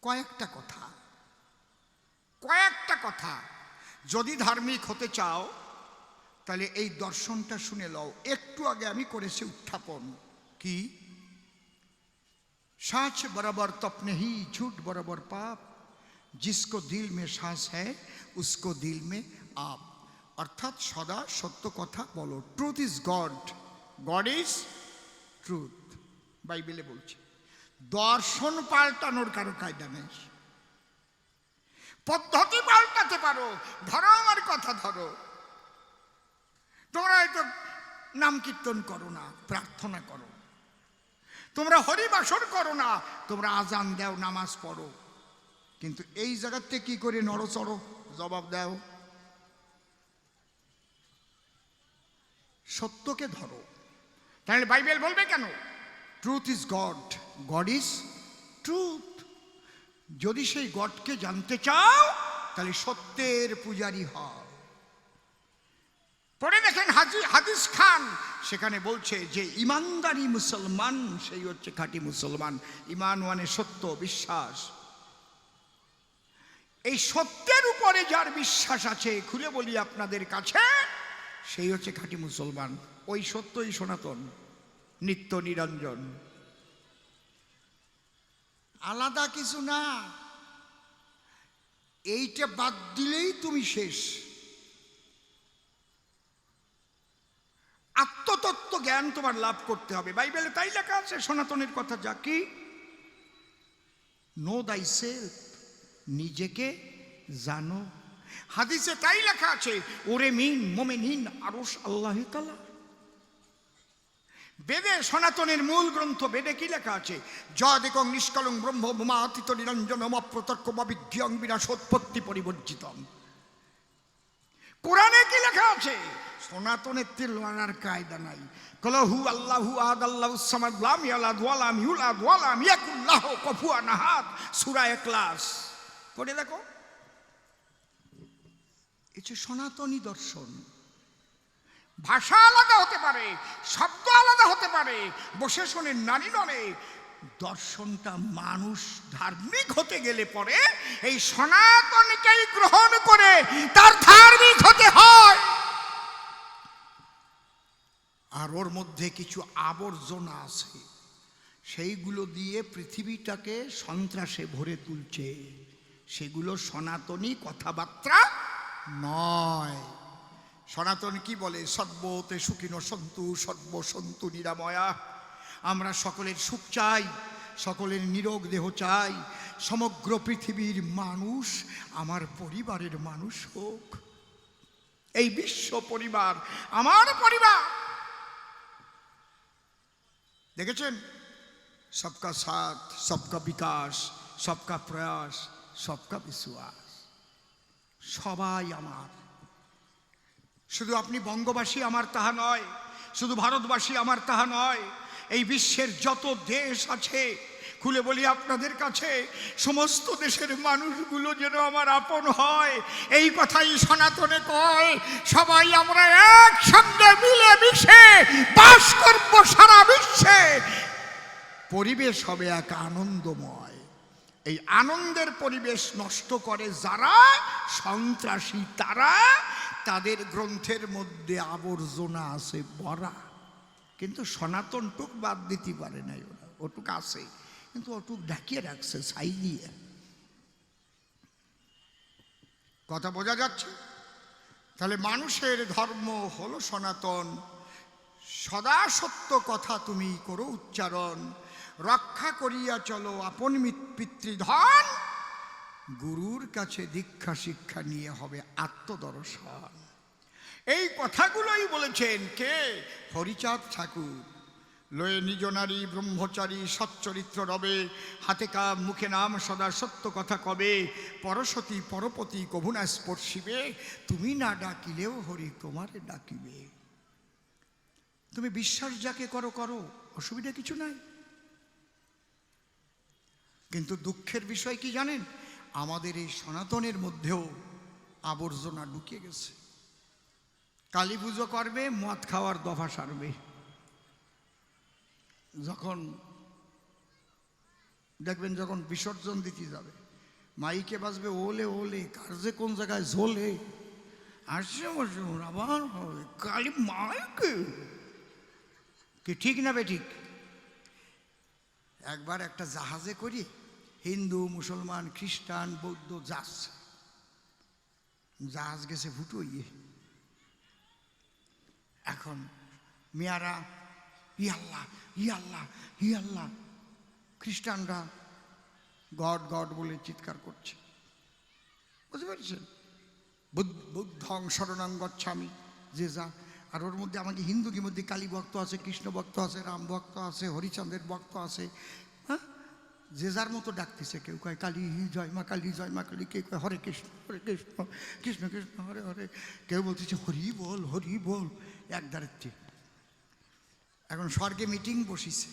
কয়েকটা কথা যদি ধার্মিক হতে চাও তাহলে এই দর্শনটা শুনে লও। একটু আগে আমি করেছি উত্থাপন কি, साच बराबर तप नहीं, झूठ बराबर पाप, जिसको दिल में सांस है उसको दिल में आप। अर्थात सदा सत्य कथा बोलो। Truth is God, God is truth. বাইবেলে বলছে দর্শন পাল্টানোর কারো কায়দা নেই। পদ্ধতি পাল্টাতে পারো, ধরো আমার কথা ধরো। তোমরা হয়তো নাম কীর্তন করো না, প্রার্থনা করো, তোমরা হরিবাসর করো না, তোমরা আজান দাও, নামাজ পড়ো, কিন্তু এই জায়গাতে কি করে নড়চড়ো জবাব দাও? সত্যকে ধরো। তাহলে বাইবেল বলবে কেন truth is god, god is truth. যদি সেই গডকে জানতে চাও তাহলে সত্যের পূজারী হও। পড়ে দেখেন হাদিস খান, সেখানে বলছে যে ইমানদারি মুসলমান সেই হচ্ছে খাঁটি মুসলমান। ইমান মানে সত্য, বিশ্বাস। এই সত্যের উপরে যার বিশ্বাস আছে, খুলে বলি আপনাদের কাছে, সেই হচ্ছে খাঁটি মুসলমান। ওই সত্যই সনাতন, নিত্য নিরঞ্জন, আলাদা কিছু না। এইটা বাদ দিলেই তুমি শেষ। আত্মতত্ত্ব জ্ঞান তোমার লাভ করতে হবে। বাইবেলে তাই লেখা আছে সনাতনের কথা, যা কি নো দাই সেলফ, নিজেকে জানো। হাদিসে তাই লেখা আছে ওরে মিন মোমেনিন আরশ আল্লাহ তাআলা। বেদে, সনাতনের মূল গ্রন্থ বেদে কি লেখা আছে? যদেকং নিষ্কলং ব্রহ্ম ভূমাতীত নিরঞ্জনম অপ্রত্যক্ষ অবিজ্ঞং বিনাশোৎপত্তি পরিবর্জিতম। কোরআনে কি লেখা আছে? সনাতনের তেল লড়ার কায়দা নাই। কলহু আল্লাহু আহাদ আল্লাহুস সামাদ লাম ইয়ালাদ ওয়া লাম ইউলাদ ওয়া লাম ইয়াকুল লাহু কুফুয়ান আহাদ, সূরা ইখলাস পড়ে দেখো। এই যে সনাতনী দর্শন। ভাষা আলাদা হতে পারে, শব্দ আলাদা হতে পারে, বসে শোনেন নারী নরে, দর্শনটা মানুষ ধার্মিক হতে গেলে পরে এই সনাতনকেই গ্রহণ করে তার ধার্মিক হতে হয়। আর ওর মধ্যে কিছু আবর্জনা আছে, সেইগুলো দিয়ে পৃথিবীটাকে সন্ত্রাসে ভরে তুলছে। সেগুলো সনাতনী কথাবার্তা নয়। সনাতন কি বলে? সর্বতে সুখিনো সন্তু, সর্ব সন্তু নিরাময়া। আমরা সকলের সুখ চাই, সকলের নিরোগ দেহ চাই। সমগ্র পৃথিবীর মানুষ আমার পরিবারের মানুষ হোক। এই বিশ্ব পরিবার আমার পরিবার। দেখেছেন, সবকা সাথ, সবকা বিকাশ, সবকা প্রয়াস, সবকা বিশ্বাস। সবাই আমার। শুধু আপনি বঙ্গবাসী আমার তাহা নয়, শুধু ভারতবাসী আমার তাহা নয়। এই বিশ্বের যত দেশ আছে, খুলে বলি আপনাদের কাছে, সমস্ত দেশের মানুষগুলো যেন আমার আপন হয়, এই কথাই সনাতনে কয়। সবাই আমরা একসঙ্গে মিলে মিশে বাস করব সারা বিশ্বে। পরিবেশ হবে এক আনন্দময়। এই আনন্দের পরিবেশ নষ্ট করে যারা সন্ত্রাসী, তারা, তাদের গ্রন্থের মধ্যে আবর্জনা আছে ভরা। কিন্তু সনাতন টুক বাদ দিতে পারে নাই ওরা, ওটুক আছে, কিন্তু ওটুক ঢাকিয়ে রাখছে ছাই দিয়ে। কথা বোঝা যাচ্ছে? তাহলে মানুষের ধর্ম হলো সনাতন। সদা সত্য কথা তুমি করো উচ্চারণ, রক্ষা করিয়া চলো আপন পিতৃধন, গুরুর কাছে দীক্ষা শিক্ষা নিয়ে হবে আত্মদর্শন। এই কথাগুলোই বলেছেন কে? হরিচাঁদ ঠাকুর। লয়ে নিজ নারী ব্রহ্মচারী সচ্চরিত্র রবে, হাতে কাম মুখে নাম সদা সত্য কথা কবে, পরসতী পরপতি কভু না স্পর্শিবে, তুমি না ডাকিলেও হরি তোমারে ডাকিবে। তুমি বিশ্বাস যাকে করো করো, অসুবিধা কিছু নাই। কিন্তু দুঃখের বিষয় কি জানেন? আমাদের এই সনাতনের মধ্যেও আবর্জনা ঢুকে গেছে। কালী পুজো করবে, মদ খাওয়ার দফা সারবে। যখন দেখবেন যখন বিসর্জন দিতে যাবে মাইকে বাজবে ওলে ওলে, কার যে কোন জায়গায় ঝোলে, আসছে আবার হবে কালী মাইকে। কি ঠিক না বে ঠিক? একবার একটা জাহাজে করি হিন্দু মুসলমান খ্রিস্টান বৌদ্ধ যাচ্ছে, জাহাজ গেছে ফুটোইয়ে। এখন মিয়ারা ইয়াল্লাহ ইয়াল্লাহ ইয়াল্লাহ, খ্রিস্টানরা গড গড বলে চিৎকার করছে, বুঝতে পারছেন? বুদ্ধং শরণং গচ্ছামি, যে যা। আর ওর মধ্যে আমাকে হিন্দুদের মধ্যে কালী ভক্ত আছে, কৃষ্ণ ভক্ত আছে, রাম ভক্ত আছে, হরিচন্দ্রের ভক্ত আছে। হ্যাঁ, যে যার মতো ডাকতেছে। কেউ কয় কালী জয় মা কালী জয় মা কালী, কেউ কয় হরে কৃষ্ণ কৃষ্ণ কৃষ্ণ হরে হরে, কেউ বলতেছে হরি বল এক দাঁড়াচ্ছি। এখন স্বর্গে মিটিং বসিছে,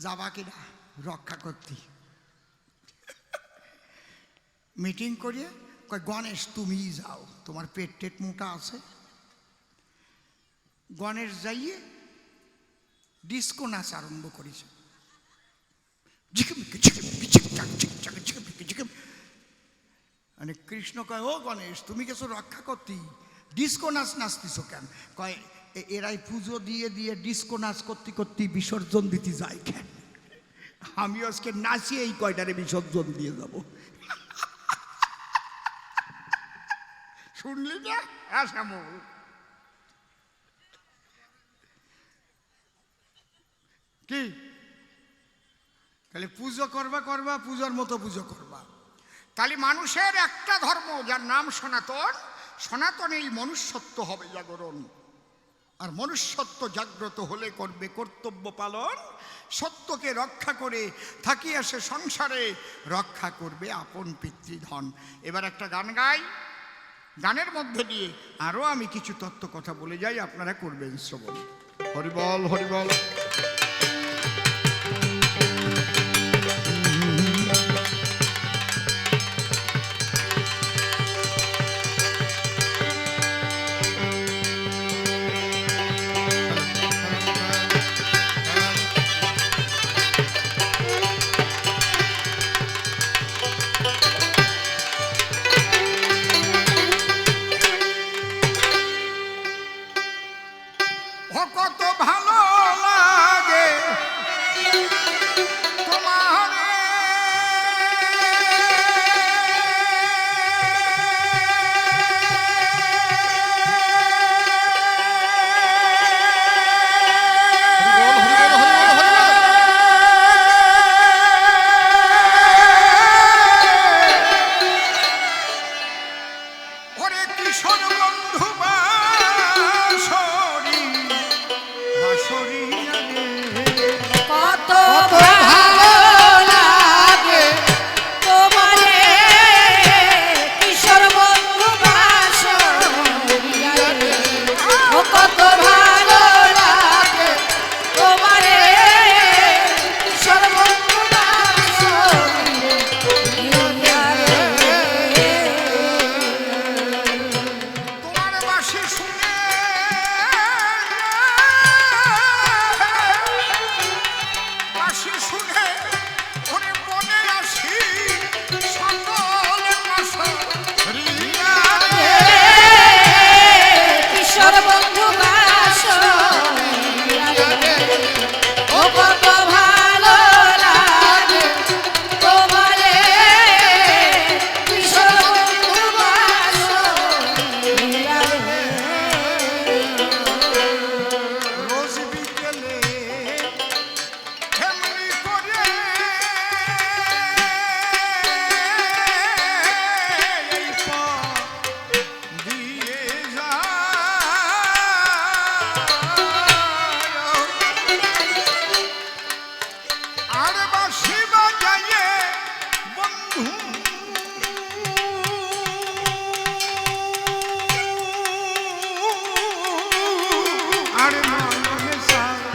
যাবা কিনা রক্ষা করতে। মিটিং করিয়ে কয় গণেশ তুমি যাও, তোমার পেট টেট মোটা আছে। গণেশ যাইয়ে ডিস্কো নাচ আরম্ভ করেছে। মানে কৃষ্ণ কয় ও গণেশ তুমি গেছো রক্ষা করতে, ডিস্কো নাচ নাচতিস কেন? কয় এরাই পুজো দিয়ে দিয়ে ডিস্কো নাচ করতে করতে বিসর্জন দিতে যায় কেন? আমি আজকে নাচিয়ে এই কয়টারে বিসর্জন দিয়ে যাব। শুনলি না শ্যামল? কি তাহলে পুজো করবা করবা, পূজার মতো পুজো করবা। তাহলে মানুষের একটা ধর্ম যার নাম সনাতন, সনাতন এই মনুষ্যত্ব হবে জাগরণ। আর মনুষ্যত্ব জাগ্রত হলে করবে কর্তব্য পালন, সত্যকে রক্ষা করে থাকিয়া সে সংসারে রক্ষা করবে আপন পিতৃধন। এবার একটা গান গাই, গানের মধ্যে দিয়ে আরো আমি কিছু তত্ত্ব কথা বলে যাই, আপনারা করবেন শ্রবণ। হরিবল হরিবল। কত ভালো লাগে তোমার, ওরে কিশোর বন্ধু কত ভালো লাগে তোমারে কিশোর বন্ধু বাঁশরিয়া রে, ও কত ভালো লাগে তোমারে কিশোর বন্ধু বাঁশরিয়া রে। তোমার বাঁশি শুনে ওরে মনে আসি সকল কিশোর বন্ধু বাঁশরিয়া রে, ও কত ভালো লাগে তোমারে কিশোর বন্ধু বাঁশরিয়া রে। রোজ বিকেলে এমনি করে এই পথ দিয়ে যায়, আর বাঁশি বাজাইয়ে বন্ধু আর মনে চায়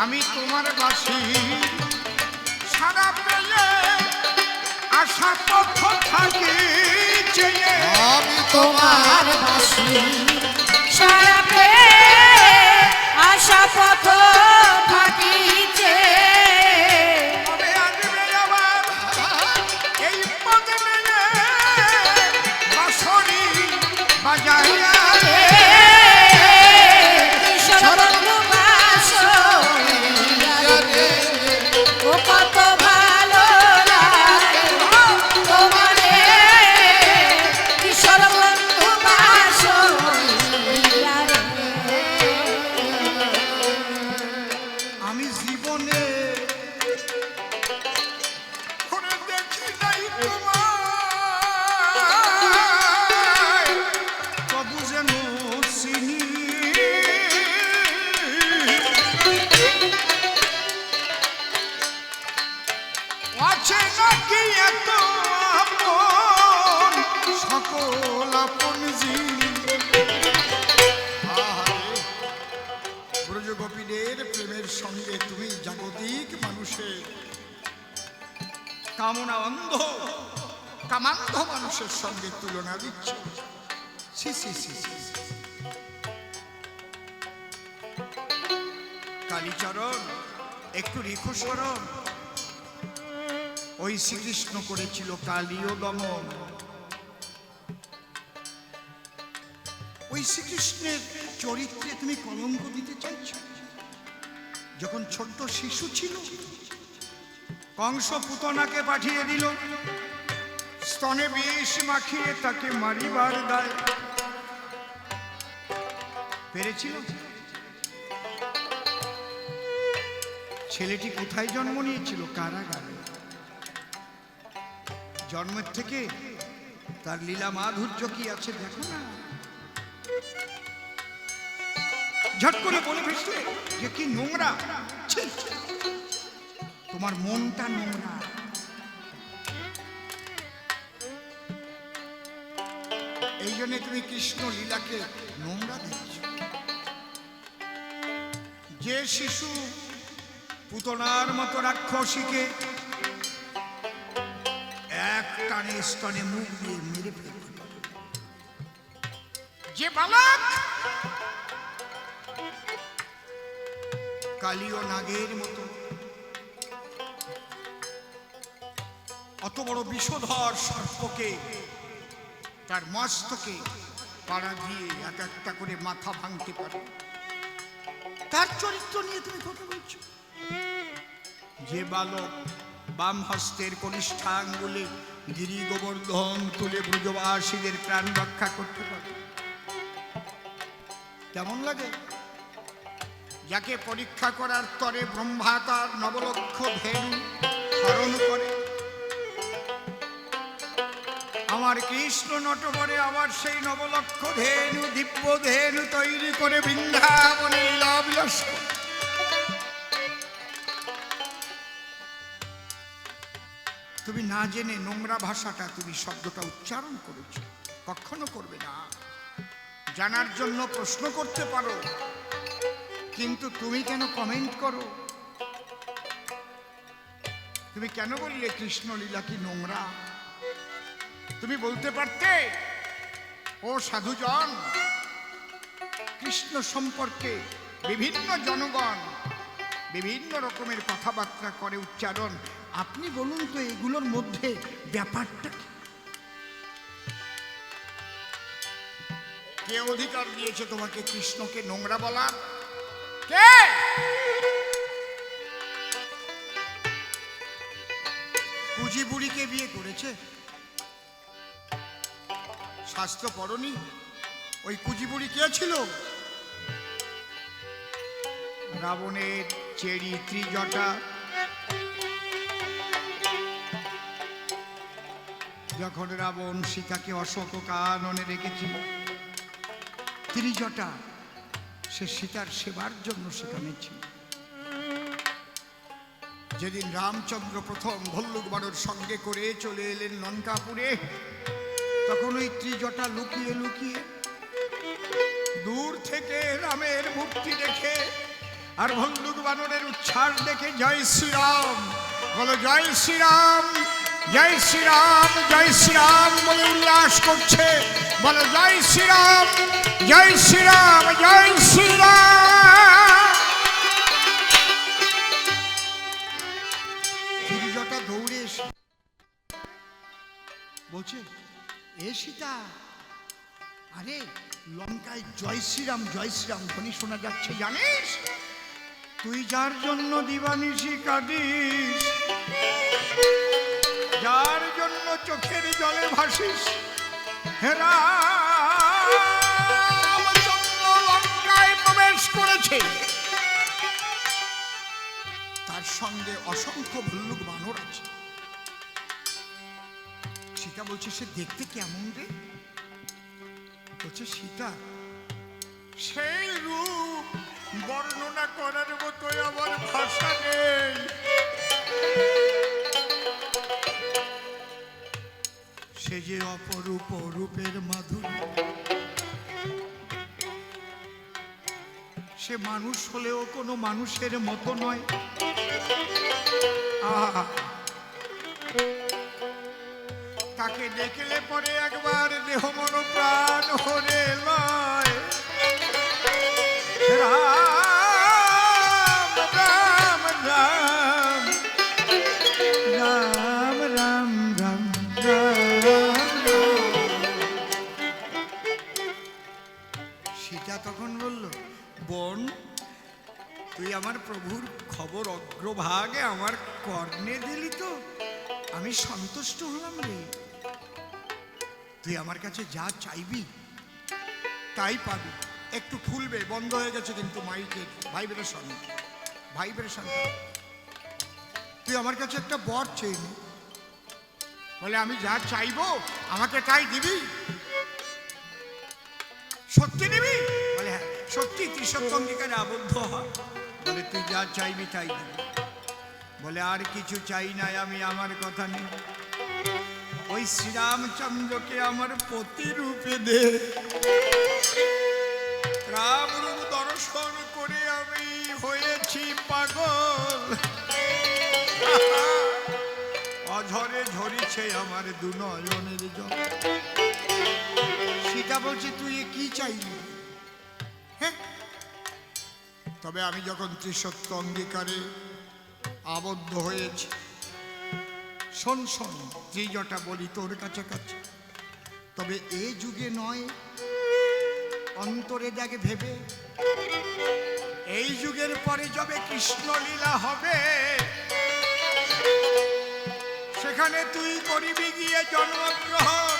আমি তোমার বাঁশি সারা পেয়ে আশা পথ থাকি চেয়ে, আমি তোমার বাঁশি সারা পেয়ে আশা পথ থাকিছে। আছে নাকি এত আপন সকল আপন ব্রজগোপীদের প্রেমের সঙ্গে তুমি জাগতিক মানুষের কামনা অন্ধ কামান্ধ মানুষের সঙ্গে তুলনা দিচ্ছ। সি সি সি সি। কালীচরণ একটু রেখো স্মরণ। ওই শ্রীকৃষ্ণ করেছিল কালীয় দমন। ওই শ্রীকৃষ্ণের চরিত্রে তুমি কলঙ্ক দিতে চাইছ। যখন ছোট্ট শিশু ছিল কংস পুতনাকে পাঠিয়ে দিল স্তনে বিষ মাখিয়ে তাকে মারিবার দায়। পেরেছিল? ছেলেটি কোথায় জন্ম নিয়েছিল? কারাগারে। জন্মের থেকে তার লীলা মাধুর্য কি আছে দেখো না। ঝট করে বলে ফেসলে যে কি নোংরা। ছি, তোমার মনটা নোংরা। এই জন্য তুমি কৃষ্ণ লীলাকে নোংরা দিচ্ছ। যে শিশু পুতনার মতো রাক্ষসীকে এক টানে স্তনে মুখ দিয়ে মেরে ফেলতে পারে, যে বালক কালীয় নাগের মতো অত বড় বিষধর সর্পকে তার মস্তকে পাড়া দিয়ে এক একটা করে মাথা ভাঙতে পারে, তার চরিত্র নিয়ে তুমি কথা বলছো। যে বালক বাম হস্তের কনিষ্ঠা আঙ্গুলে গিরি গোবর্ধন তুলে ব্রজবাসীদের প্রাণ রক্ষা করতে পারে, কেমন লাগে? যাকে পরীক্ষা করার তরে ব্রহ্মা তার নবলক্ষ ধেনু হরণ করে, আমার কৃষ্ণ নটবরে আবার সেই নবলক্ষ ধেনু দিব্য ধেনু তৈরি করে বৃন্দাবনে লীলাবিলাস। তুমি না জেনে নোংরা ভাষাটা তুমি শব্দটা উচ্চারণ করেছো, কখনো করবে না। জানার জন্য প্রশ্ন করতে পারো, কিন্তু তুমি কেন কমেন্ট করো? তুমি কেন বললে কৃষ্ণ লীলা কি নোংরা? তুমি বলতে পারতে, ও সাধুজন, কৃষ্ণ সম্পর্কে বিভিন্ন জনগণ বিভিন্ন রকমের কথাবার্তা করে উচ্চারণ, আপনি বলুন তো এগুলোর মধ্যে ব্যাপারটা কি? কে অধিকার দিয়েছে তোমাকে কৃষ্ণকে নোংরা বলার? কে? কুজি বুড়িকে বিয়ে করেছে? শাস্ত্র পড়নি? ওই কুজি বুড়ি কে ছিল? রাবণের চেরি ত্রিজটা। যখন রাবণ সীতাকে অশোক কাননে রেখেছিল, ত্রিজটা সে সীতার সেবার জন্য সেখানে ছিল। যেদিন রামচন্দ্র প্রথম ভল্লুক বানর সঙ্গে করে চলে এলেন লঙ্কাপুরে, তখন ওই ত্রিজটা লুকিয়ে লুকিয়ে দূর থেকে রামের মূর্তি দেখে আর ভল্লুক বানরের উচ্ছ্বাস দেখে জয় শ্রীরাম বলো, জয় শ্রীরাম, জয় শ্রীরাম, জয় শ্রীরাম বলে উল্লাস করছে। বলো জয় শ্রীরাম, জয় শ্রীরাম, জয় শ্রীরাম। ত্রিজটা দৌড়ে এসে বলছে, এ সীতা, আরে লঙ্কায় জয় শ্রীরাম ধ্বনি শোনা যাচ্ছে, জানিস? তুই যার জন্য দিবানিশি কাঁদিস, যার জন্য চোখের জলে ভাসিস, হে রামচন্দ্র লঙ্কায় প্রবেশ করেছে, তার সঙ্গে অসংখ্য ভল্লুক বানর আছে। সীতা বলছে, সে দেখতে কেমন রে? বলছে, সীতা, সেই রূপ বর্ণনা করার মতো আমার ভাষা নেই। যে অপরূপ রূপের মাধুরী, সে মানুষ হলেও কোনো মানুষের মতো নয়। আহা, তাকে দেখলে পরে একবার দেহ মন প্রাণ হরে লয়। রাম রাম রাম রাম রাম রাম রাম। সীতা তখন বলল, বোন, তুই আমার প্রভুর খবর অগ্রভাগে আমার কর্ণে দিলি তো আমি সন্তুষ্ট হলাম রে। তুই আমার কাছে যা চাইবি তাই পাবি। একটু খুলবে, বন্ধ হয়ে গেছে কিন্তু মাইকের ভাইব্রেশন। তুই আমার কাছে একটা বর চেয়ে নে। বলে আমি যা চাইবো আমাকে তাই দিবি? সত্যি দিবি? বলে হ্যাঁ সত্যি, ত্রিসত্য অঙ্গীকারে আবদ্ধ হ। বলে তুই যা চাইবি তাই দিবি। বলে আর কিছু চাই নাই আমি, আমার কথা নেই। ওই শ্রীরামচন্দ্রকে আমার প্রতিরূপে দে। রাম রূপ দর্শন করে আমি হয়েছি পাগল। অঝরে ঝরিছে আমার দু নয়নের জল। সীতা বলছে, তুই কি চাইলি? হ্যাঁ, তবে আমি যখন ত্রিসত্য অঙ্গীকারে আবদ্ধ হয়েছি, শোন শোন, ত্রিজটা বলি তোর কাছে কাছে। তবে এ যুগে নয়, অন্তরে দেখে ভেবে, এই যুগের পরে যবে কৃষ্ণলীলা হবে, সেখানে তুই করবি গিয়ে জন্মগ্রহণ।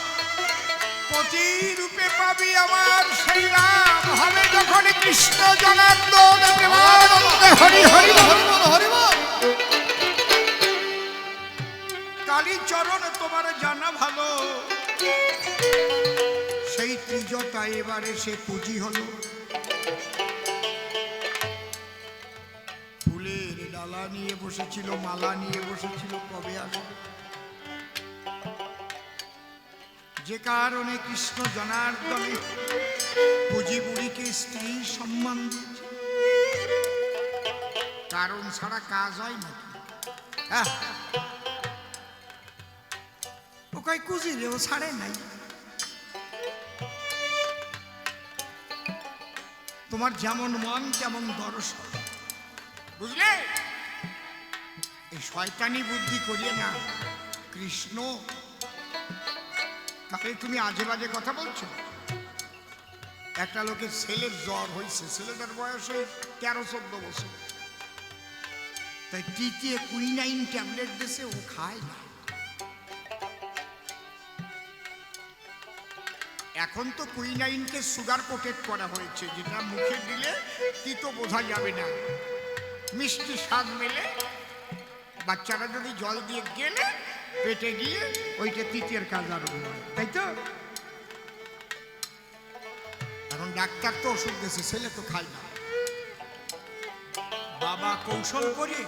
প্রতিরূপে পাবি আমার সেই রাম, হবে যখন কৃষ্ণ জনার্দন। হরি হরি হরি বল। কালীচরণ তোমার জানা ভালো, সেই ত্রিজটা এবারে সে পুঁজি হলো। ফুলের ডালা নিয়ে বসেছিল, মালা নিয়ে বসেছিল, কবে আসবে? যে কারণে কৃষ্ণ জনার্দনে পুঁজি বুড়িকে স্ত্রী সম্মান দিয়েছে। কারণ ছাড়া কাজ হয় নাকি? ও কয় কুজি রে, ও ছাড়ে নাই। তোমার যেমন মন তেমন দর্শন, বুঝলে? এই শয়তানি বুদ্ধি করিয়ে না। কৃষ্ণ, তাহলে তুমি আজে বাজে কথা বলছো। একটা লোকের ছেলের জ্বর হয়েছে, ছেলেটার বয়স 13-14 বছর, তাই টিটিয়ে কুইনাইন ট্যাবলেট দিয়েছে, ও খায় না। এখন তো কুইনাইনকে সুগার কোটেড করা হয়েছে, যেটা মুখে দিলে তিতো বোঝা যাবে না, মিষ্টি স্বাদ মেলে। বাচ্চারা যদি জল দিয়ে গেলে পেটে গিয়ে ওইটা তিতের কাজ আরম্ভ হয়, তাই তো? এখন ডাক্তার তো ওষুধ দিয়েছে, ছেলে তো খায় না। বাবা কৌশল করে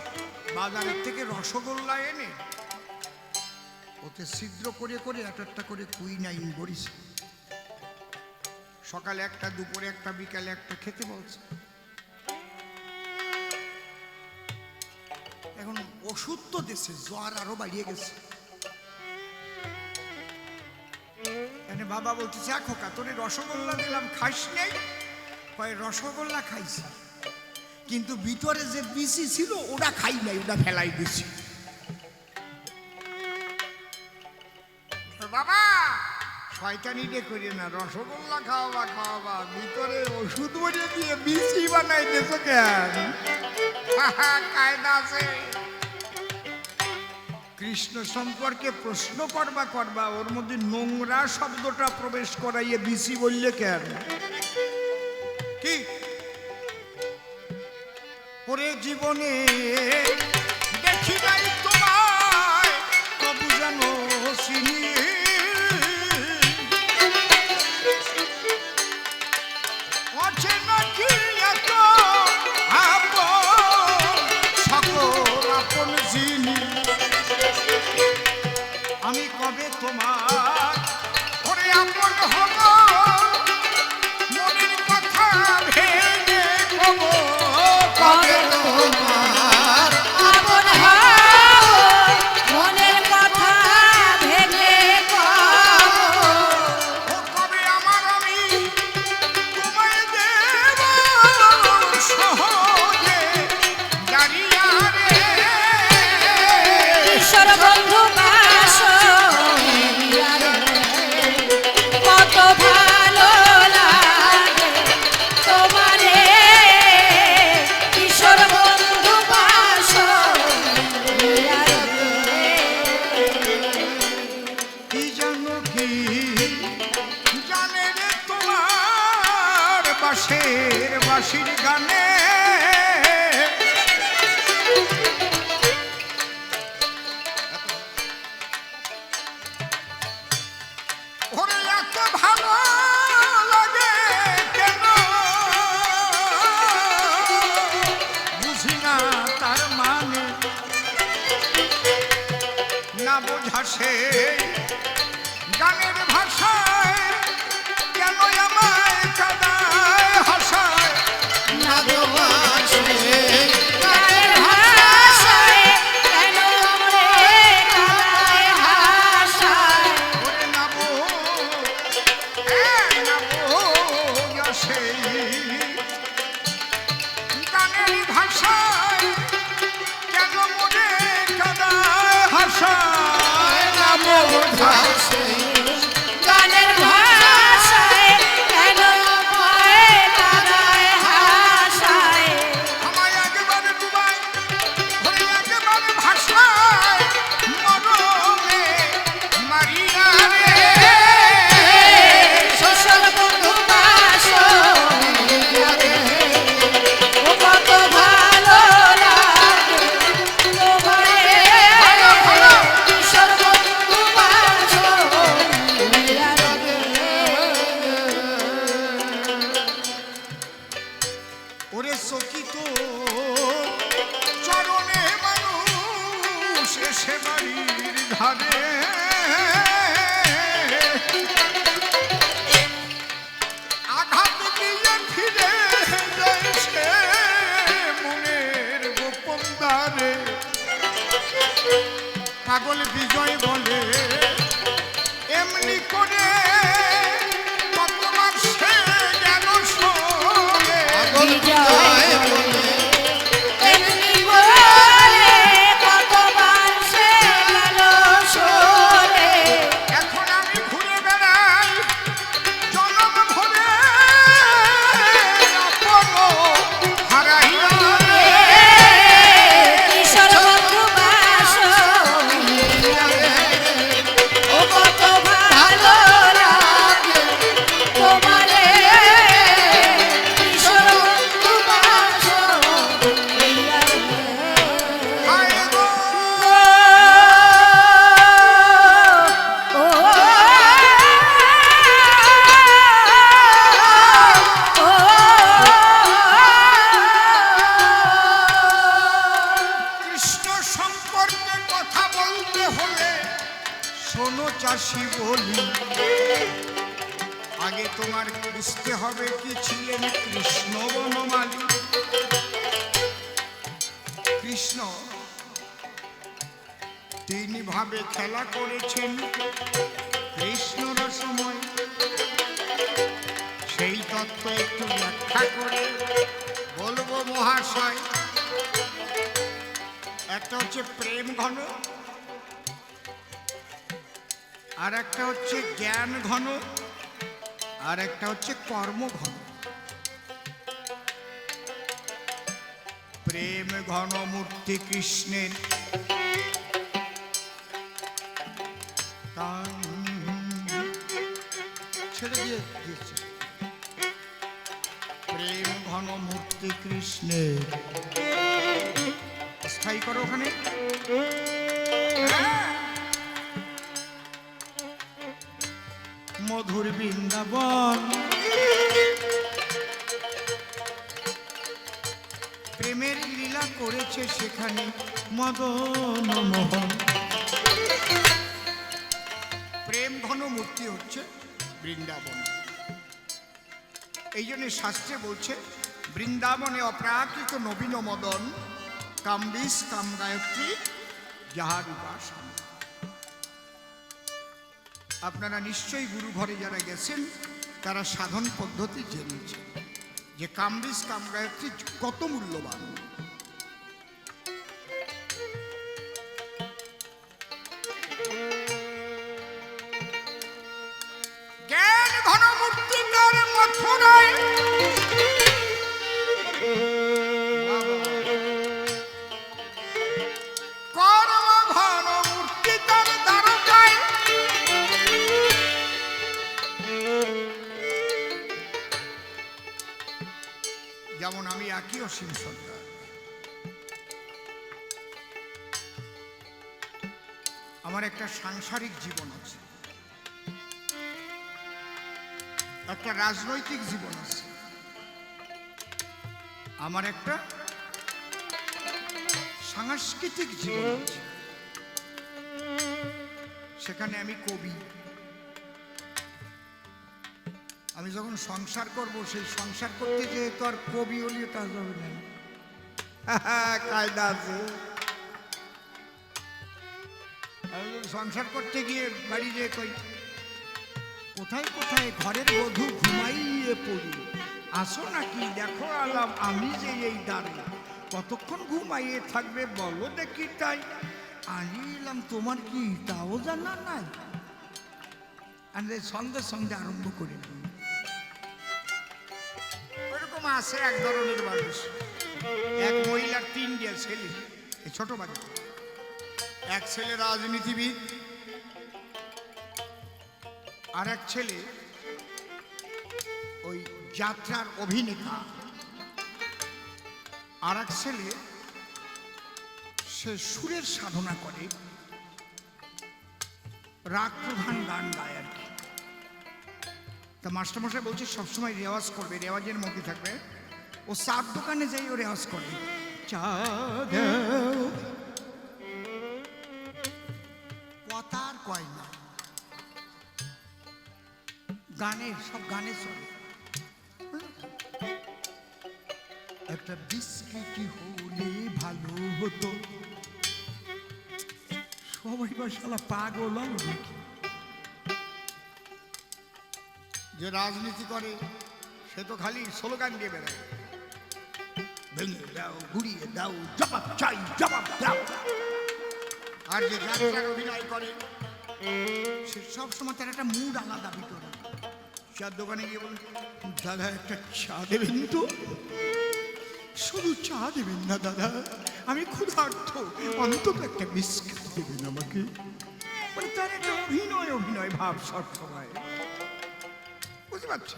বাজারের থেকে রসগোল্লা এনে ওতে ছিদ্র করে করে একটা করে কুইনাইন বড়িছে। সকালে একটা, দুপুরে একটা, বিকালে একটা খেতে বলছে। এখন ওষুধ তো দিচ্ছে, জ্বর আরো বাড়িয়ে গেছে। বাবা বলতেছে, খোকা তোরে রসগোল্লা দিলাম, খাস নেই? কয় রসগোল্লা খাইছি, কিন্তু ভিতরে যে বিচি ছিল ওটা খাই নাই, ওটা ফেলাই দিছি। বাবা শয়তানি ডে করি না, রসগোল্লা খাওয়াবা, ভিতরে ওষুধ ভরে দিয়ে বিচি বানাই দিয়েছো কেন? কায়দা আছে। কৃষ্ণ সম্পর্কে প্রশ্ন করবা, ওর মধ্যে নোংরা শব্দটা প্রবেশ করাইয়ে বিচি বললে কেন? কি ওরে জীবনে দেখি নাই তোমায়, কবু যেন চিনি। আমি কবে তোমার হব মনের কথা ভেঙে কব কবে তোমার আপন হব মনের কথা ভেঙে কব কবে আমার আমি তোমায় দেব সহজে দাঁড়িয়া রে ঈশ্বর বন্ধু পাশ কত ভালো লাগে তোমারে ঈশ্বর বন্ধু পাশ কি জানো কি জানে রে তোমার বাঁশির গানে ওরে এত ভালো লাগে কেন বুঝি না তার মানে না বোঝা সে গানের ভাষায় কেন আমায় কাদায় হাসায় না ভালোবাসে গানের ভাষায় কেন রে কাদায় হাসায় ওরে না বোঝা সেই গানের ভাষায় কেন মনে কাদায় হাসায় না বোঝা গানের ভাষায় কেন কাদায় হাসায় আমায় একেবারে ডুবাই ওরে একেবারে ভাষায় মরমে মারিয়া রে শ্বশুর বন্ধু পাশ ও কত ভালো লাগে তোমারে ঈশ্বর বন্ধু পাশ ওরে সকিত চরণে মানুষ এসে বাড়ির ধারে আঘাত দিয়ে ফিরে যাইছে মনের গোপন দ্বারে পাগল বিজয় বলে এমনি করে কতবার সে যেন শোনে বিজয় বলে এমনি বলে কতবার সে গেল শোনে এখন আমি ঘুরে বেড়াই জনম ভরে আপন হারাইয়া রে। ঈশ্বর বন্ধু পাশ ও কত ভালো লাগে তোমারে ঈশ্বর বন্ধু পাশ হায় গো, কৃষ্ণ সম্পর্কে কথা বলতে হলে শোনো চাষি বলি আগে তোমার বুঝতে হবে কি ছিলেন কৃষ্ণ বনমালী কৃষ্ণ তিন ভাবে খেলা করেছেন কৃষ্ণ রসময় সেই তত্ত্ব একটু ব্যাখ্যা করে বলবো মহাশয় একটা হচ্ছে প্রেম ঘন আর একটা হচ্ছে জ্ঞান ঘন আর একটা হচ্ছে কর্ম ঘন প্রেম ঘন মূর্তি কৃষ্ণের ছেড়ে দিয়েছে প্রেম ঘন মূর্তি কৃষ্ণের স্থায়ী করো ওখানে মধুর বৃন্দাবন প্রেমের লীলা করেছে সেখানে মদন মোহন প্রেম ঘন মূর্তি হচ্ছে বৃন্দাবন। এই জন্য শাস্ত্রে বলছে বৃন্দাবনে অপ্রাকৃত নবীন মদন কামবিষ কাম গায়ত্রী যাহার উপাসনা। আপনারা নিশ্চয়ই গুরু ঘরে যারা গেছেন তারা সাধন পদ্ধতি জেনেছেন যে কামবিষ কাম গায়ত্রী কত মূল্যবান। জ্ঞান ঘন মূর্তি তার মথুরায়, কর্ম ঘন মূর্তি তার দ্বারকায়। যেমন আমি একই অসীম সরকার, আমার একটা সাংসারিক জীবন আছে, একটা রাজনৈতিক জীবন আছে, আমার একটা সাংস্কৃতিক জীবন আছে। সেখানে আমি কবি। আমি যখন সংসার করব সেই সংসার করতে যেয়ে তো আর কবি হলিও কাজ হবে না, কায়দা আছে। আমি সংসার করতে গিয়ে বাড়ি যেয়ে কই কোথায় কোথায় ঘরের বধূ ঘুমাইয়ে পড়ি, আসো নাকি দেখো আলাম আমি যে এই দ্বারে, কতক্ষণ ঘুমাইয়ে থাকবে বলো দেখি। তাই আমি এলাম, তোমার কি তাও জানা নাই? আমি সন্ধ্যে সন্ধ্যে আরম্ভ করে দিই। ওইরকম আছে এক ধরনের মানুষ, এক মহিলার 3 ছেলে, এই ছোট বাচ্চা। এক ছেলে রাজনীতিবিদ, আর এক ছেলে ওই যাত্রার অভিনেতা, আর এক ছেলে সে সুরের সাধনা করে, রাগ প্রধান গান গায় আর কি। তা মাস্টারমশাই বলছে সবসময় রেওয়াজ করবে, রেওয়াজের মধ্যে থাকবে। ও চার দোকানে যাই ও রেওয়াজ করবে, চা দাও, কথা আর কয় না, গানে সব গানে চলে। একটা বিস্কিটি হলে ভালো হতো, সবাই বা শালা পাগল হলো নাকি? যে রাজনীতি করে সে তো খালি স্লোগান দিয়ে বেড়ায়, ভেঙে দাও, ঘুরিয়ে দাও, জবাব চাই, জবাব দাও। আর যে যাত্রার অভিনয় করে সে সবসময় তার একটা মুড আলাদা ভিতরে। চার দোকানে গিয়ে বলে, দাদা একটা চা দেবেন তো? শুধু চা দেবেন না দাদা, আমি ক্ষুধার্ত, অন্তত একটা বিস্কিট দেবেন আমাকে। মানে তার একটা অভিনয় ভাব সব সময়, বুঝতে পারছি।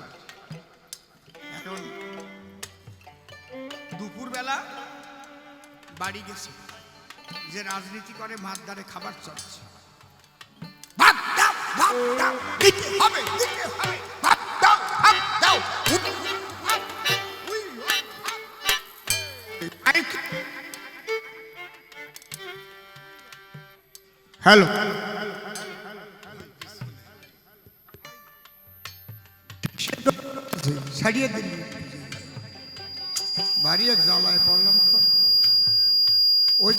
এখন দুপুরবেলা বাড়ি গেছে, যে রাজনীতি করে মারদারে খাবার চলছে, ভাত দাও, ভাত দাও, দিতে হবে, দিতে হবে, ভাত দাও, ভাত দাও। হ্যালো, ছাড়িয়ে দিন, বাড়ি এক জ্বালায় পড়লাম তো। ওই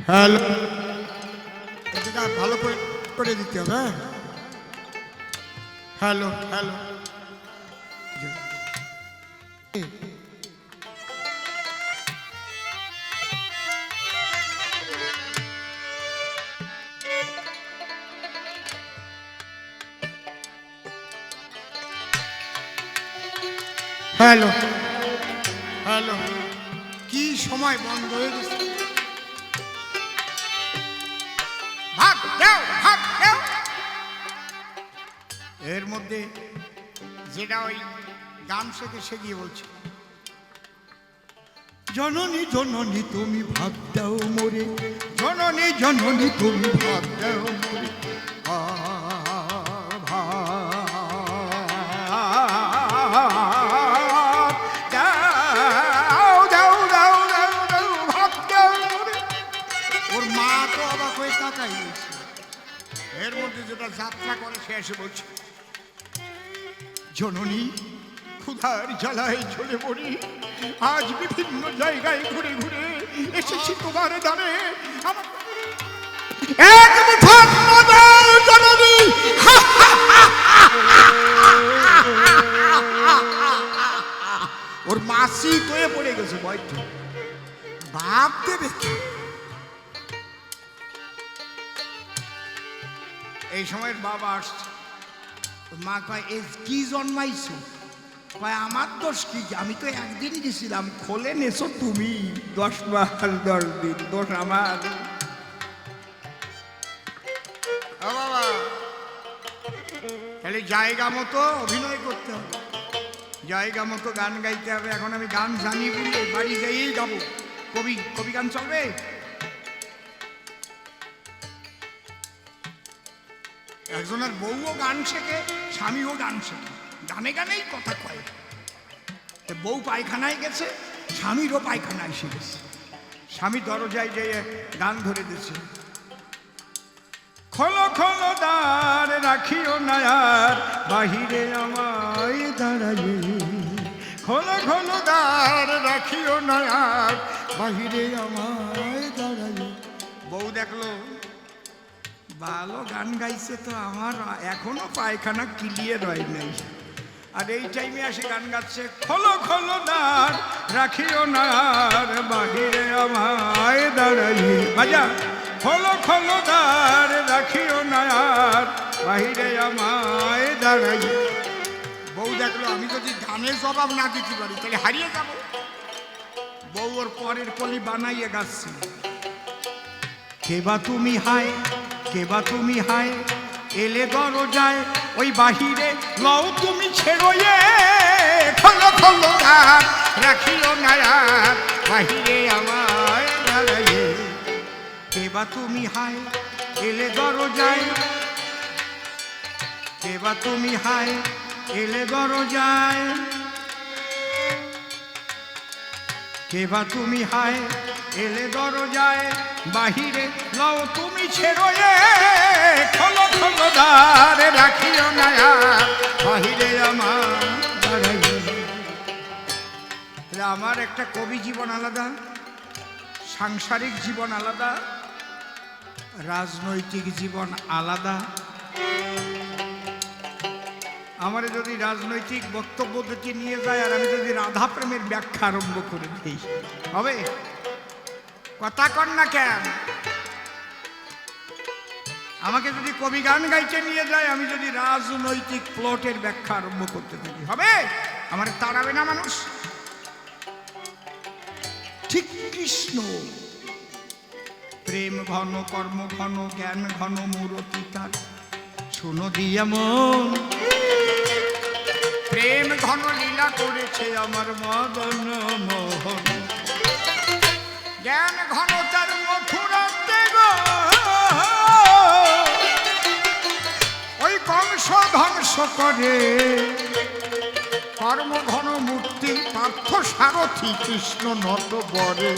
হ্যালো, এটা ভালো করে দিতে হবে। হ্যালো হ্যালো, হ্যালো হ্যালো, কি সময় বন্ধ হয়ে গেছে? ভাগ দাও, ভাগ দাও। এর মধ্যে যেটা ওই গান শেখে সে গিয়ে বলছে, জননী জননী তুমি ভাগ দাও মোরে, জননী জননী তুমি ভাগ দাও মোরে, ভাগ পাকাই রয়েছে। এর মধ্যে যেটা যাত্রা করে সে এসে বলছে, জননী ক্ষুধার জ্বালায় ঝরে পড়ি, আজ বিভিন্ন জায়গায় ঘুরে ঘুরে এসেছি তোমার দ্বারে, আমার এক মুঠো অন্ন দাও জননী। ওর মাসি তোয়ে পড়ে গেছে বয়টা, বাপ দেবে কি? এই সময়ের বাবা আসছে, মা কয় এ কি জন্মাইছো? কয় আমার দোষ কি, আমি তো একদিন গেছিলাম, খোলে নেছো তুমি, 10 মাস 10 দিন, দোষ আমার। ও বাবা, তাহলে জায়গা মতো অভিনয় করতে হবে, জায়গা মতো গান গাইতে হবে। এখন আমি গান জানি বলে বাড়ি যাইয়েই গাবো। কবি কবি গান চলবে? একজনের বউও গান শেখে, স্বামীও গান শেখে, গানে গানেই কথা কয়। বউ পায়খানায় গেছে, স্বামীরও পায়খানায় এসে গেছে, স্বামী দরজায় যেয়ে গান ধরে দিচ্ছে, খোলো খোলো দ্বার রাখিও না আর বাহিরে আমায় দাঁড়াইয়ে, খোলো খোলো দ্বার রাখিও না আর বাহিরে আমায় দাঁড়াইয়ে। বউ দেখলো ভালো গান গাইছে, তো আমার এখনো পায়খানা ক্লিয়ার হয় নাই, আর এই টাইমে আসে গান গাচ্ছে, খোলো খোলো দ্বার রাখিও না আর বাহিরে আমায় দাঁড়াইয়ে। বাজা, খোলো খোলো দ্বার রাখিও না আর বাহিরে আমায় দাঁড়াইয়ে। বউ দেখলো আমি যদি গানের জবাব না দিতে পারি তাহলে হারিয়ে যাব। বউ ওর পরের কলি বানাইয়ে গাচ্ছে, কেবা তুমি হায়, কেবা তুমি হায়, এলে দরজায় ওই বাহিরে লও তুমি ছেড়োয়ে, খোলো খোলো দ্বার রাখিও না আর বাহিরে আমায় দাঁড়াইয়ে। কেবা তুমি হায়, এলে দরজায়, কেবা তুমি হায়, এলে দরজায়, কেবা তুমি হায়, এলে দরজায় বাহিরে লও তুমি ছেড়োয়ে, খোলো খোলো দ্বার রাখিও না আর বাহিরে আমার দাঁড়াইয়ে। আমার একটা কবি জীবন আলাদা, সাংসারিক জীবন আলাদা, রাজনৈতিক জীবন আলাদা। আমার যদি রাজনৈতিক বক্তব্য দিকে নিয়ে যায় আর আমি যদি রাধা প্রেমের ব্যাখ্যা আরম্ভ করে দিই, হবে? কথা কন না কেন? আমাকে যদি কবি গান গাইতে নিয়ে যায়, আমি যদি রাজনৈতিক প্লটের ব্যাখ্যা আরম্ভ করতে থাকি, হবে? আমার তাড়াবে না মানুষ। ঠিক কৃষ্ণ, প্রেম ঘন কর্ম ঘন জ্ঞান ঘন মূরতি তার, শুনো দিয়া মন, প্রেম ঘন লীলা করেছে আমার মদন মোহন, জ্ঞান ঘন তার মথুরাতে গো, ওই কংস ধ্বংস করে, কর্ম ঘন মূর্তি পার্থ সারথি কৃষ্ণ নত বরে।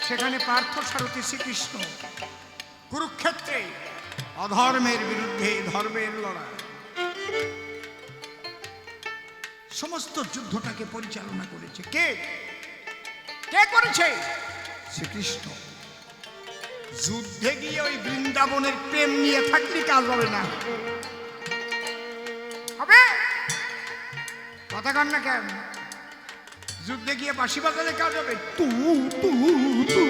সেখানে পার্থ সারথি শ্রীকৃষ্ণ কুরুক্ষেত্রে অধর্মের বিরুদ্ধে ধর্মের লড়াই, সমস্ত যুদ্ধটাকে পরিচালনা করেছে কে? কে করেছে? শ্রীকৃষ্ণ। যুদ্ধে গিয়ে ওই বৃন্দাবনের প্রেম নিয়ে থাকলে কাজ হবে না, হবে? কথা কন না কেন? যুদ্ধে গিয়ে বাঁশি বাজালে কাজ হবে? তু তু তু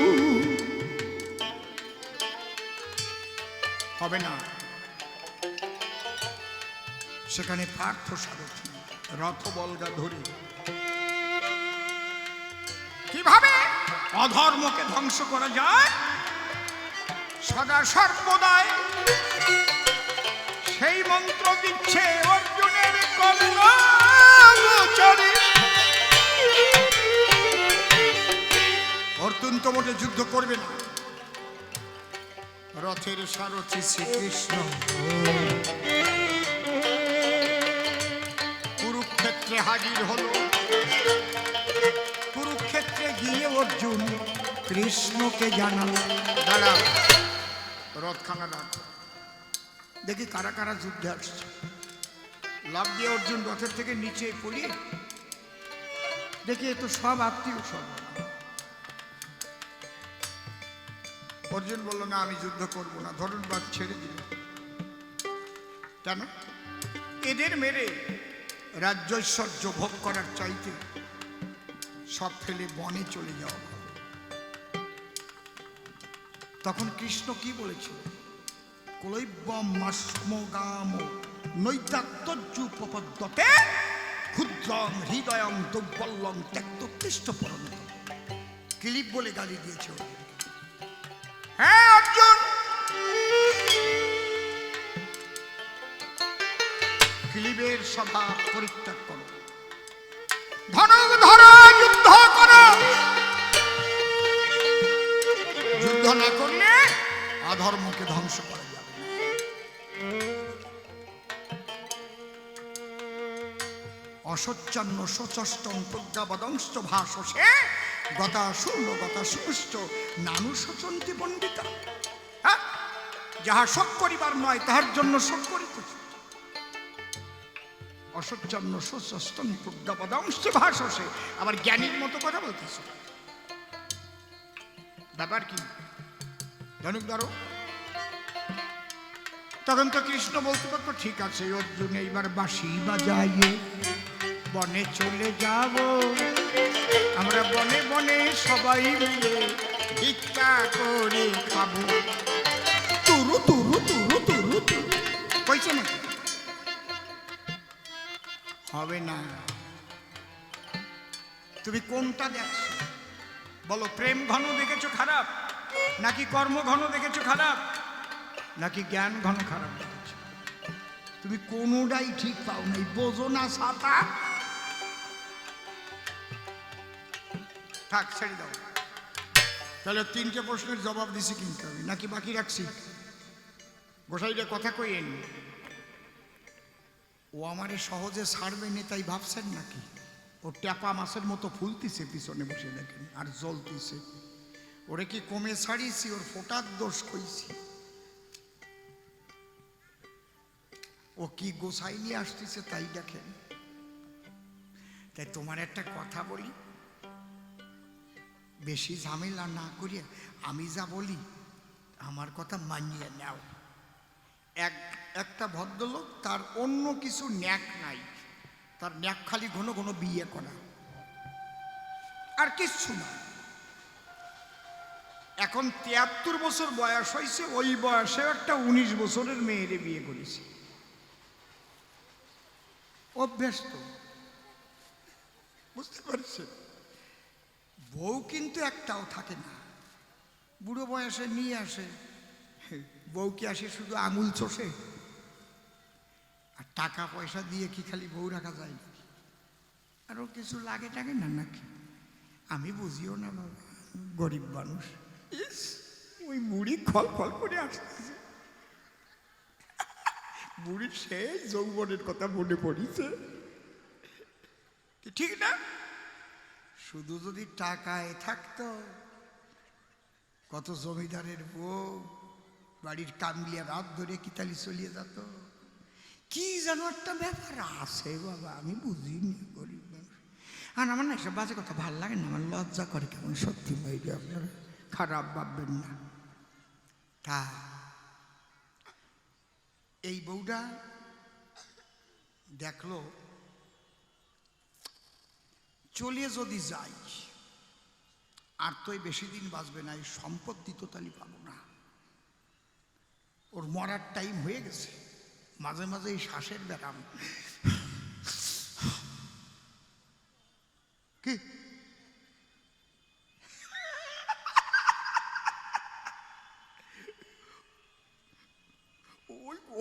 হবে না। সেখানে পার্থ সারথি রথ বলগা ধরে কিভাবে অধর্মকে ধ্বংস করা যায় সদা সর্বদাই সেই মন্ত্র দিচ্ছে অর্জুনের কর্ণগোচরে। অর্জুন তো মোটে যুদ্ধ করবে না, রথের সারথি শ্রীকৃষ্ণ হাজির হলো। কুরুক্ষেত্রে গিয়ে অর্জুন কৃষ্ণকে জানালো, দাঁড়া, রথখানা রাখো, দেখি কারা কারা যুদ্ধে আসছে। লাফ দিয়ে অর্জুন রথের থেকে নিচে পড়িয়ে দেখি এ তো সব আত্মীয় সব। অর্জুন বলল, না আমি যুদ্ধ করব না, ধনুর্বাদ ছেড়ে দিল। কেন? এদের মেরে রাজ্যৈশ্বর্য ভোগ করার চাইতে সব ফেলে বনে চলে যাওয়া ভালো। তখন কৃষ্ণ কি বলেছিল? কৈবম্যস্মগাম নৈতাত্তযুপপদ্যতে ক্ষুদ্রং হৃদয়ং দুর্বলং ত্যক্তোত্তিষ্ঠ পরন্ত। কিলিপ বলে গালি দিয়েছে। হ্যাঁ অর্জুন, কিলিবের সভা পরিত্যাগ করো, ধনুক ধরো, যুদ্ধ করো। যুদ্ধ না করলে অধর্মকে ধ্বংস করা যাবে না। অসচ্ছন্ন সচষ্টং প্রজ্ঞাবদংশ্চ ভাষসে গতা শূন্য গতা সুষ্ট নানু শোচন্তি পণ্ডিতা। যাহা শোক করিবার নয় তাহার জন্য শোক করিতেছে। অসচ্ছন্ন সচষ্টং প্রজ্ঞাবদংশ্চ ভাষসে, আবার জ্ঞানীর মতো কথা বলতেছে। ব্যাপার কি? ধনুক ধরো। তখন তো কৃষ্ণ বলতে পারতো, ঠিক আছে অর্জুন, এইবার বাঁশি বাজাইয়ে বনে চলে যাব, আমরা বনে বনে সবাই মিলে ভিক্ষা করে খাবো। তুরু তুরু তুরু তুরু তুরু কইছে না? হবে না। তুমি কোনটা দেখছো বলো? প্রেম ঘন দেখেছো খারাপ, নাকি কর্ম ঘন দেখেছো খারাপ, নাকি জ্ঞান ঘন খারাপ দেখেছো? তুমি কোনোটাই ঠিক পাও নাই, বোঝো না ছাতা। থাক, ছেড়ে দাও। তাহলে তিনটে প্রশ্নের জবাব দিছি কিন্তু আমি, নাকি বাকি রাখছি? গোসাইটা কথা কইয়েন, ও আমারে সহজে ছাড়বে না তাই ভাবছেন নাকি? ও ট্যাপা মাছের মতো ফুলতিছে পিছনে বসে, দেখেন, আর জ্বলতিছে। ওরে কি কমে ছাড়িয়েছি? ওর ফোটার দোষ কইছি। ও কি গোসাই নিয়ে আসতেছে তাই দেখেন। তাই তোমার একটা কথা বলি, বেশি ঝামেলা না করিয়া আমি যা বলি আমার কথা মানিয়ে নাও। একটা ভদ্রলোক, তার অন্য কিছু ন্যাক নাই, তার ন্যাক খালি ঘন ঘন বিয়ে করা, আর কিচ্ছু না। এখন ৭৩ বছর বয়স হয়েছে, ওই বয়সে একটা ১৯ বছরের মেয়েরে বিয়ে করেছে। অভ্যেস তো, বুঝতে পারছে? বউ কিন্তু একটাও থাকে না, বুড়ো বয়সে নিয়ে আসে। বউ কি আসে শুধু আঙুল চষে? আর টাকা পয়সা দিয়ে কি খালি বউ রাখা যায় নাকি? আরও কিছু লাগে টাকে না নাকি? আমি বুঝিও না বাবা, গরিব মানুষ। ইস, ওই বুড়ি খল খল করে আসতেছে, বুড়ির সেই যৌবনের কথা মনে পড়িছে। ঠিক না? শুধু যদি টাকায় থাকতো, কত জমিদারের বউ বাড়ির কামলিয়া রাত ধরে কিতালি চলিয়ে যেত। কি যেন একটা ব্যাপার আছে বাবা, আমি বুঝিনি, গরিব মানুষ। আর আমার না এসব বাজে কথা ভাল লাগে না, আমার লজ্জা করে কেমন। সত্যি ভাইরে, আপনারা খারাপ ভাববেন না। তা এই বউটা দেখলো চলিয়ে যদি যাই আর তো বেশি দিন বাঁচবে না, এই সম্পত্তি তো তালি পাবো না। ওর মরার টাইম হয়ে গেছে। মাঝে মাঝে এই শ্বাসের ব্যারাম। কি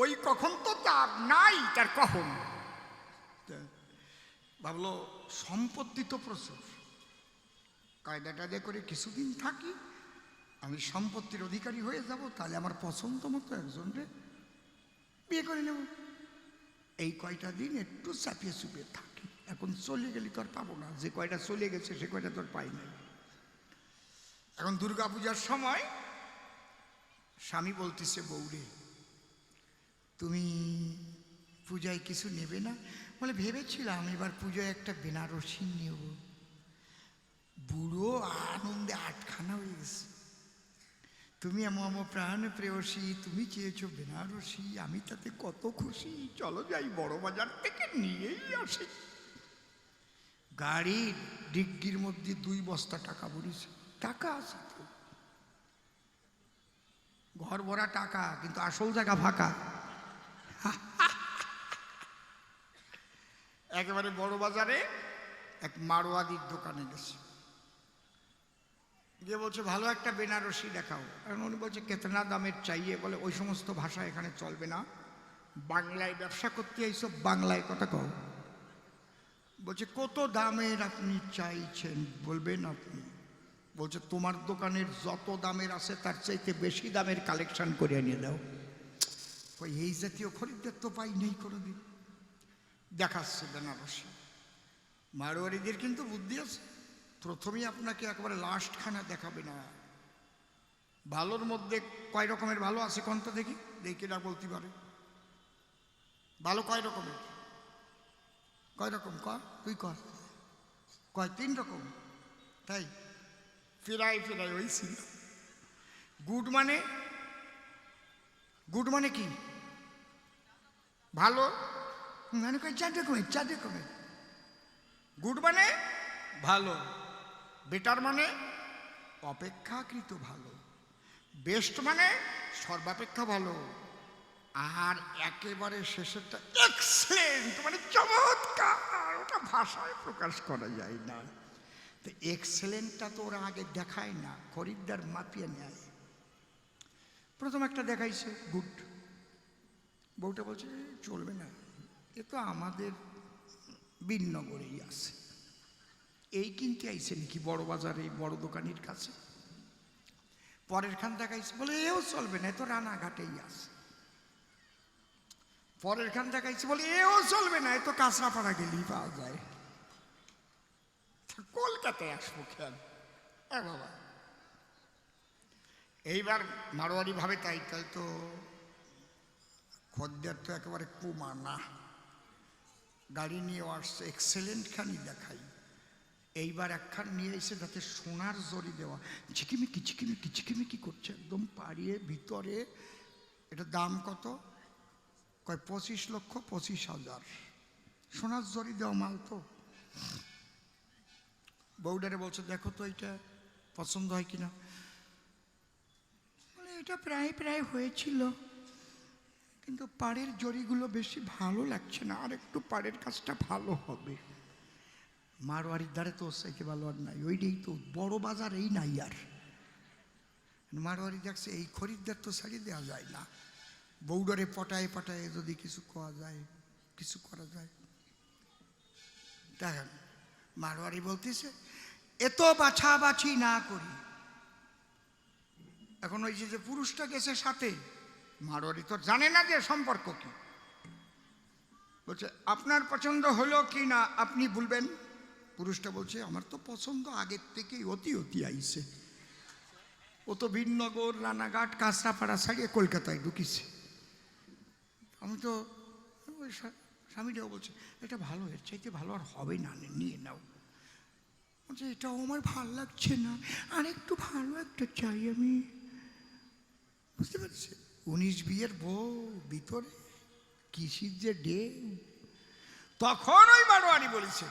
ওই কখন তো তার নাই, তার কখন ভাবলো সম্পত্তি তো প্রচুর, কায়দা টায়দা করে কিছুদিন থাকি, আমি সম্পত্তির অধিকারী হয়ে যাব, তাহলে আমার পছন্দ মতো একজনকে বিয়ে করে নেব। এই কয়টা দিন একটু চাপিয়ে চুপিয়ে থাকি। এখন চলে গেলি তো আর পাবো না, যে কয়টা চলে গেছে সে কয়টা তোর পাই নাই। এখন দুর্গা পূজার সময় স্বামী বলতেছে, বউরে তুমি পূজায় কিছু নেবে না? বলে ভেবেছিলাম এবার পুজোয় একটা বেনারসি নেব। বুড়ো আনন্দে আটখানা হয়ে গেছে। তুমি আমার প্রাণ প্রেয়সী, তুমি চেয়েছো বেনারসি, আমি তাতে কত খুশি, চলো যাই বড় বাজার থেকে নিয়েই আসি। গাড়ির ডিগ্গির মধ্যে 2 বস্তা টাকা ভরিছে। টাকা আছে তো, ঘর ভরা টাকা, কিন্তু আসল জায়গা ফাঁকা। একেবারে বড় বাজারে এক মারোয়াদির দোকানে গেছে, গিয়ে বলছে ভালো একটা বেনারসি দেখাও। কারণ উনি বলছে কেতনা দামের চাইয়ে। বলে ওই সমস্ত ভাষা এখানে চলবে না, বাংলায় ব্যবসা করতে আইসো, বাংলায় কথা কও। বলছে কত দামের আপনি চাইছেন বলবেন আপনি? বলছে তোমার দোকানের যত দামের আছে তার চাইতে বেশি দামের কালেকশন করে নিয়ে দাও। ওই এই জাতীয় খরিদ্দার তো পাই নেই কোনোদিন। দেখাচ্ছে বেনারসি। মারোয়ারিদের কিন্তু বুদ্ধি আছে, প্রথমেই আপনাকে একেবারে লাস্টখানা দেখাবে না। ভালোর মধ্যে কয় রকমের ভালো আছে কোনটা দেখি, দেখি না বলতে পারে। ভালো কয় রকমের? কয় রকম কয়? তুই কয়। কয় 3 রকম। তাই ফিরাই ফিরাই ওই ছিল। গুড মানে, গুড মানে কি? ভালো মানে কয় 4 রকমের, 4 রকমের। গুড মানে ভালো, বেটার মানে অপেক্ষাকৃত ভালো, বেস্ট মানে সর্বাপেক্ষা ভালো, আর একেবারে শেষেরটা এক্সেলেন্ট মানে চমৎকার। ওটা ভাষায় প্রকাশ করা যায় না। তো এক্সেলেন্টটা তো ওরা আগে দেখায় না, খরিদ্দার মাপিয়ে নেয়। প্রথম একটা দেখাইছে গুড, বউটা বলছে চলবে না, এ তো আমাদের বিনগরেই আছে, এই কিনতে আইছে নাকি বড় বাজারে বড় দোকানির কাছে। পরের খান দেখাইছে, বলে এও চলবে না, এ তো রানাঘাটেই আছে। পরের খান দেখাইছে, বলে এও চলবে না, এ তো কাঁচরাপাড়া গেলেই পাওয়া যায়, কলকাতায় আসবো খেয়াল। বাবা এইবার মারোয়ারি ভাবে তাই তাই তো খদ্দের তো একেবারে কুমানা, গাড়ি নিয়ে আসছে, এক্সেলেন্ট খানি দেখাই। এইবার একখান নিয়ে এসে তাতে সোনার জরি দেওয়া, ঝিকিমিকি ঝিকিমিকি ঝিকিমিকি করছে একদম পাড়িয়ে ভিতরে। এটা দাম কত? কয় 25,25,000। সোনার জরি দেওয়া মাল তো। বউডারে বলছে দেখো তো এটা পছন্দ হয় কিনা। বলে এটা প্রায় প্রায় হয়েছিল, কিন্তু পাড়ের জরিগুলো বেশি ভালো লাগছে না, আর একটু পাড়ের কাজটা ভালো হবে। মারোয়ারির দ্বারে তো সাইকে ভালো আর নাই, ওইটাই তো বড় বাজার, এই নাই আর। মারোয়ারি দেখছে এই খরিদ্দার তো ছাড়িয়ে দেওয়া যায় না, বউডারে পটায় পটায় যদি কিছু করা যায়, কিছু করা যায়। দেখেন মারোয়ারি বলতেছে এত বাছাবাছি না করি। এখন ওই যে পুরুষটা গেছে সাথে, মারোয়ারি তো জানে না যে সম্পর্ক কি। বলছে আপনার পছন্দ হলো কি না আপনি বলবেন। পুরুষটা বলছে আমার তো পছন্দ আগের থেকেই অতি অতি আইছে, ও তো বিনগর রানাঘাট কাঁচরাপাড়া ছাড়িয়ে কলকাতায় ঢুকিছে। আমি তো ওই স্বামীটাও বলছে এটা ভালো, এর চাইতে ভালো আর হবে না, নিয়ে নাও। বলছে এটাও আমার ভালো লাগছে না, আর একটু ভালো একটা চাই আমি। বুঝতে পারছি 19 বিয়ের বউ ভিতরে কিসির যে ডে। তখন ওই মারোয়ারি বলেছে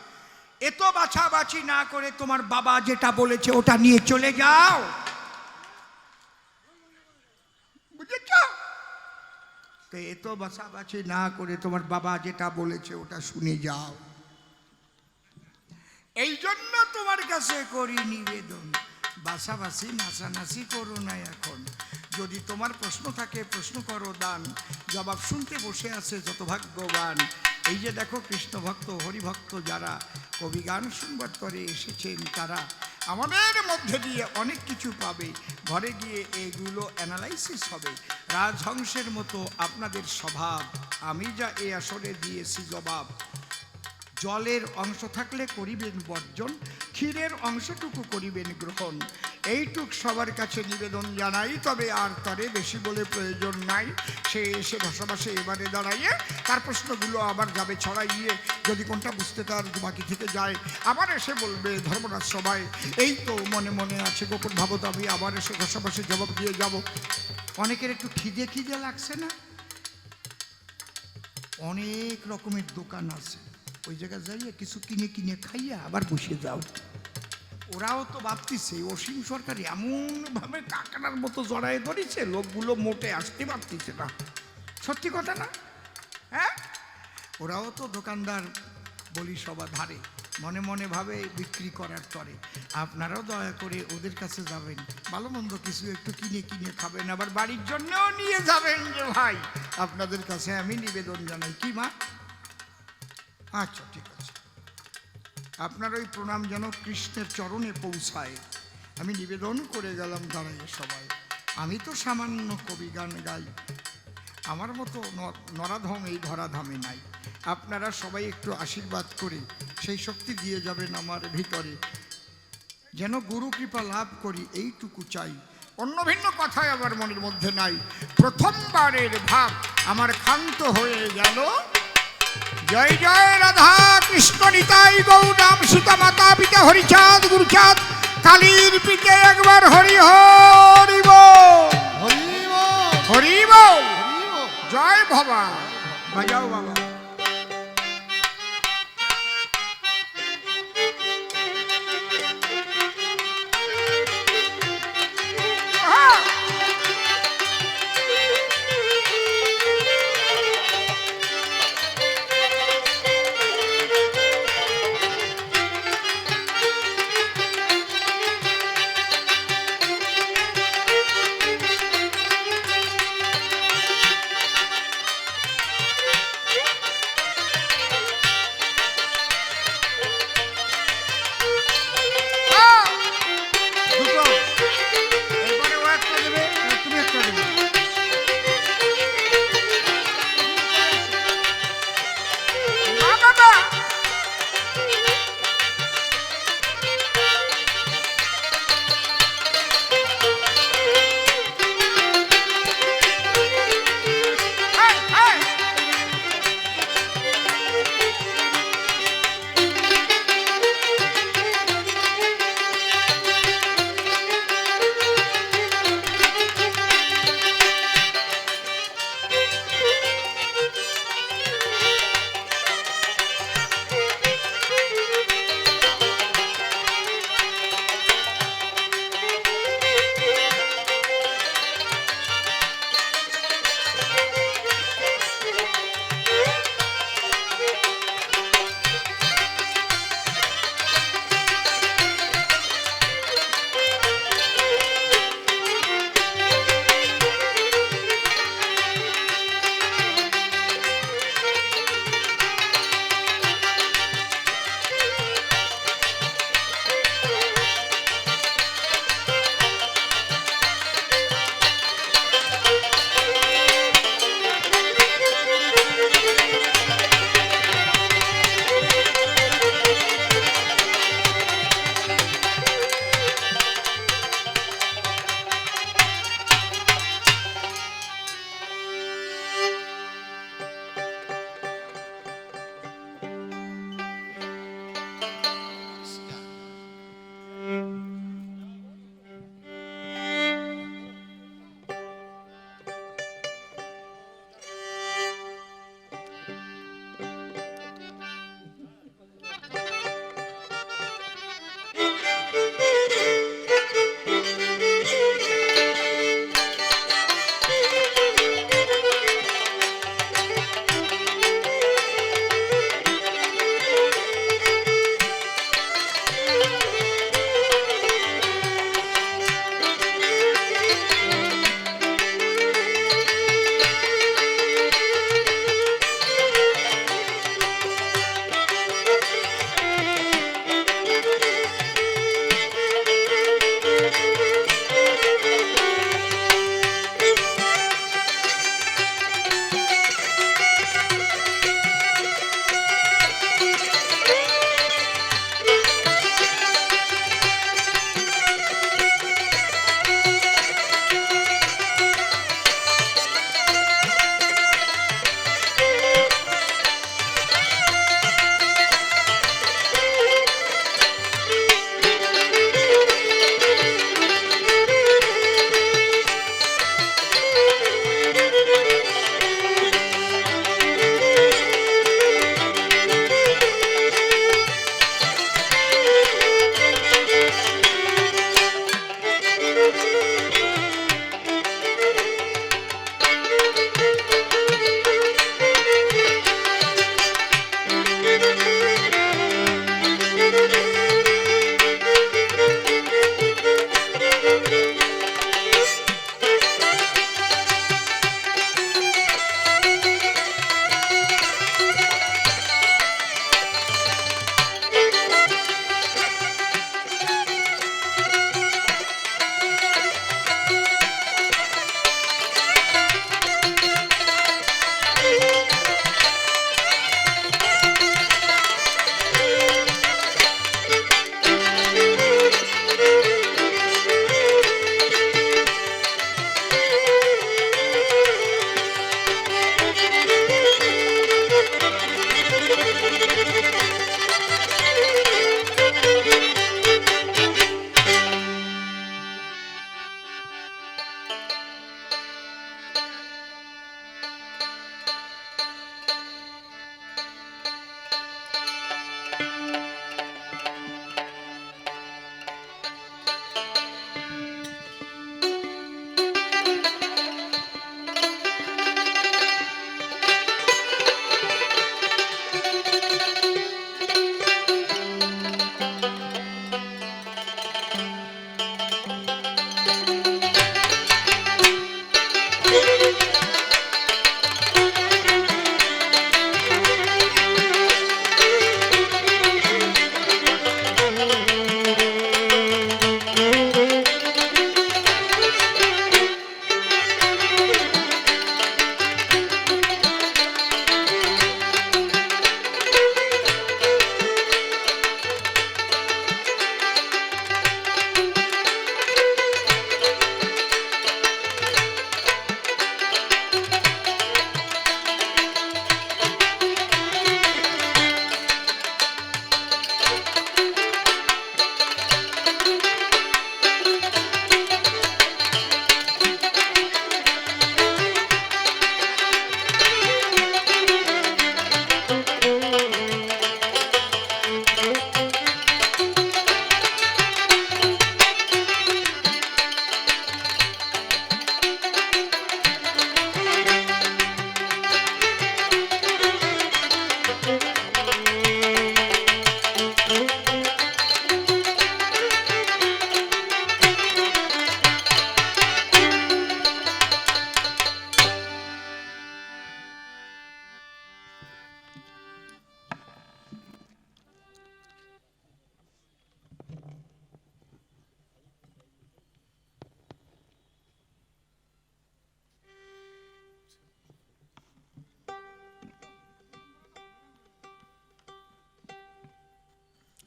এত বাছাবাছি না করে তোমার বাবা যেটা বলেছে ওটা নিয়ে চলে যাও। বুঝেছ? তো এত বাছাবাছি না করে তোমার বাবা যেটা বলেছে ওটা শুনে যাও। এই জন্য তোমার কাছে করি নিবেদন, বাছাবাছি নাচানাচি করো না এখন। যদি তোমার প্রশ্ন থাকে প্রশ্ন করো দান, জবাব শুনতে বসে আছে যত ভাগ্যবান। এই যে দেখো কৃষ্ণ ভক্ত হরিভক্ত যারা কবি গান শুনবার তরে এসেছেন, তারা আমাদের মধ্যে দিয়ে অনেক কিছু পাবে। ঘরে গিয়ে এগুলো অ্যানালাইসিস হবে। রাজহংসের মতো আপনাদের স্বভাব, আমি যা এ আসরে দিয়েছি জবাব। জলের অংশ থাকলে করিবেন বর্জন, ক্ষীরের অংশটুকু করিবেন গ্রহণ। এইটুক সবার কাছে নিবেদন জানাই, তবে আর তারে বেশি বলে প্রয়োজন নাই। সে এসে ভাষাভাষে এবারে দাঁড়াইয়ে তার প্রশ্নগুলো আবার যাবে ছড়াইয়ে, যদি কোনটা বুঝতে তার বাকি থেকে যায় আবার এসে বলবে ধর্মরাজ সবাই এই তো মনে মনে আছে গোপন ভাবত, আমি আবার এসে ভাষাভাষে জবাব দিয়ে যাব। অনেকের একটু খিদে খিদে লাগছে না? অনেক রকমের দোকান আছে, ওই জায়গায় যাইয়ে কিছু কিনে কিনে খাইয়া আবার বসে যাও। ওরাও তো ভাবতেছে অসীম সরকার এমনভাবে কাকার মতো জড়ায় ধরেছে, লোকগুলো মোটে আসতে পারতেছে না। সত্যি কথা না? হ্যাঁ, ওরাও তো দোকানদার বলি সবা ধারে, মনে মনে ভাবে বিক্রি করার তরে। আপনারাও দয়া করে ওদের কাছে যাবেন, ভালো মন্দ কিছু একটু কিনে কিনে খাবেন, আবার বাড়ির জন্যও নিয়ে যাবেন যে ভাই আপনাদের কাছে আমি নিবেদন জানাই। কি মা? আচ্ছা ঠিক আছে, আপনার ওই প্রণাম যেন কৃষ্ণের চরণে পৌঁছায়, আমি নিবেদন করে গেলাম দাঁড়াইয়ে সবাই। আমি তো সামান্য কবি গান গাই, আমার মতো নরাধম এই ধরাধামে নাই। আপনারা সবাই একটু আশীর্বাদ করে সেই শক্তি দিয়ে যাবেন আমার ভিতরে, যেন গুরু কৃপা লাভ করি, এইটুকু চাই। অন্য ভিন্ন কথাই আমার মনের মধ্যে নাই। প্রথমবারের ভাব আমার ক্ষান্ত হয়ে গেল। জয় জয় রাধা কৃষ্ণ নিতাই গৌরাম সীতা মাতা পিতা হরিচাঁদ গুরুচাঁদ কালীর পিতে একবার হরি হরি বল, হরি বল। জয় ভবা, বাজাও বাবা।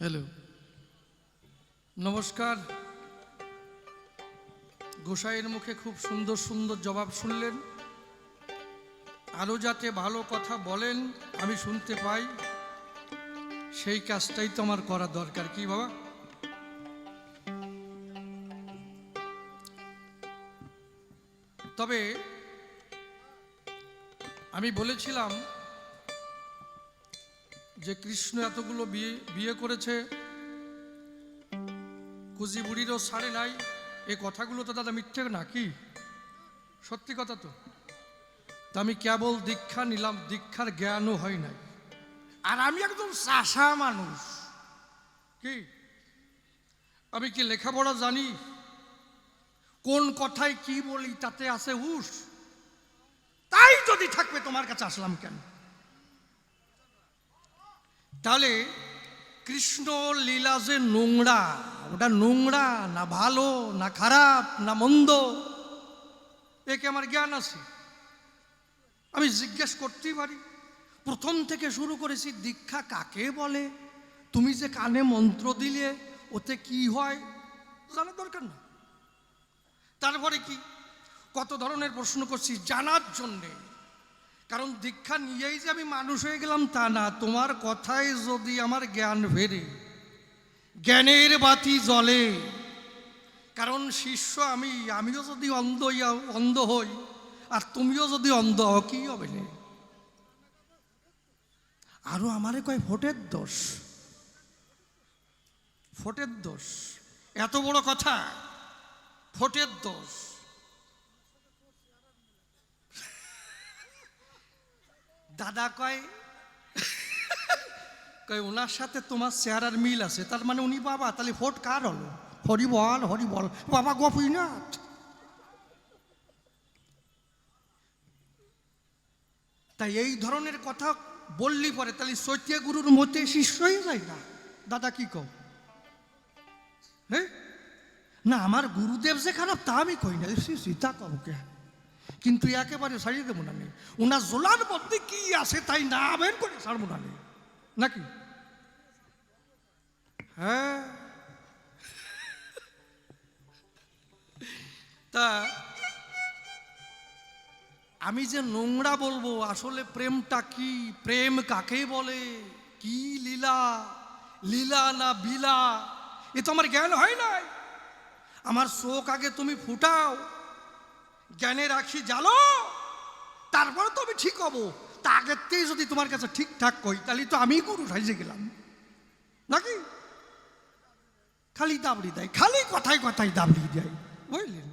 হ্যালো, নমস্কার। গোসাইয়ের মুখে খুব সুন্দর সুন্দর জবাব শুনলেন। আরও যাতে ভালো কথা বলেন আমি শুনতে পাই, সেই কাজটাই তো আমার করা দরকার। কি বাবা? তবে আমি বলেছিলাম যে কৃষ্ণ এতগুলো বিয়ে করেছে, কুজি বুড়িরও ছাড়ে নাই। এই কথাগুলো তো দাদা মিথ্যে নাকি? সত্যি কথা তো। তা আমি কেবল দীক্ষা নিলাম, দীক্ষার জ্ঞানও হয় নাই। আর আমি একদম চাষা মানুষ। কি আমি কি লেখাপড়া জানি? কোন কথায় কি বলি তাতে আছে হুশ? তাই যদি থাকবে তোমার কাছে আসলাম কেন? তাহলে কৃষ্ণ লীলা যে নোংরা, ওটা নোংরা না ভালো না খারাপ না মন্দ, একে আমার জ্ঞান আছে। আমি জিজ্ঞেস করতেই পারি। প্রথম থেকে শুরু করেছি, দীক্ষা কাকে বলে? তুমি যে কানে মন্ত্র দিলে ওতে কি হয় জানার দরকার না। তারপরে কি কত ধরনের প্রশ্ন করছি জানার জন্যে। কারণ দীক্ষা নিয়েই যে আমি মানুষ হয়ে গেলাম তা না। তোমার কথায় যদি আমার জ্ঞান ফেরে, জ্ঞানের বাতি জ্বলে, কারণ শিষ্য আমিও যদি অন্ধ হই আর তুমিও যদি অন্ধ হও, কি হবে না? আরো আমারে কয় ভোটের দোষ, ভোটের দোষ। এত বড় কথা, ভোটের দোষ। দাদা কয় ওনার সাথে তোমার চেহারার মিল আছে, তার মানে উনি বাবা। তাহলে ভোট কার হলো? হরি বল হরি বল, বাবা গোপীনাথ। তাই এই ধরনের কথা বললি পরে তাহলে সত্যি গুরুর মতে শিষ্য হয়ে যায় না। দাদা কি কও? হ্যাঁ না, আমার গুরুদেব যে খারাপ তা আমি কই না, তা কব কে? কিন্তু একেবারে ছাড়িয়ে দেবো না। ওনার জোলার মধ্যে কি আছে তাই না বের করে ছাড়বো না নাকি? হ্যাঁ, তা আমি যে নোংরা বলবো, আসলে প্রেমটা কি? প্রেম কাকে বলে? কি লীলা, লীলা না বিলা, এ তো আমার জ্ঞান হয় নাই। আমার চোখ আগে তুমি ফুটাও, জ্ঞানের আখি জ্বালো, তারপরে তো আমি ঠিক হবো। তা আগের থেকে যদি তোমার কাছে ঠিকঠাক কই তাহলে তো আমি গুরু সাইজে গেলাম নাকি? খালি দাবড়ি দেয়, খালি কথায় কথায় দাবড়ি দেয়, বুঝলেন?